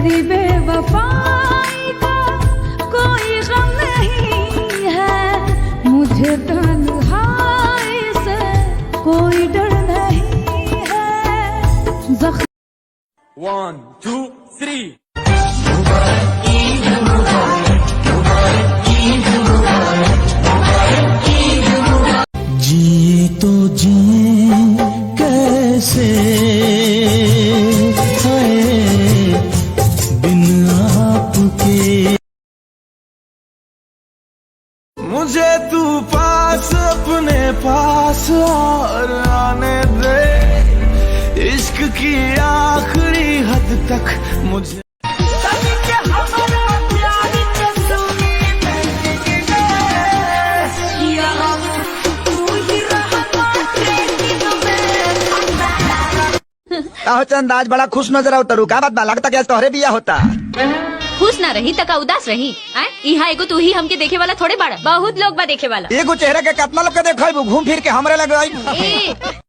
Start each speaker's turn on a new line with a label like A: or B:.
A: तेरी बेवफाई का कोई गम नहीं है, मुझे तन्हाई से कोई डर नहीं है।
B: 1 2 3
C: जिए तो जिए कैसे है बिन आपके। मुझे तू पास अपने पास और आने दे, इश्क की आखिरी हद तक मुझे।
D: चंद आज बड़ा खुश नजर आओ तरू, का बात बा? लगता क्या तोहरे बिया होता?
E: खुश ना रही तका उदास रही। यहाँ एगो तू ही हमके देखे वाला थोड़े बड़ा, बहुत लोग बा देखे वाला।
D: एगो चेहरा के कितना लोग के देखो, घूम फिर के हमरे लगे।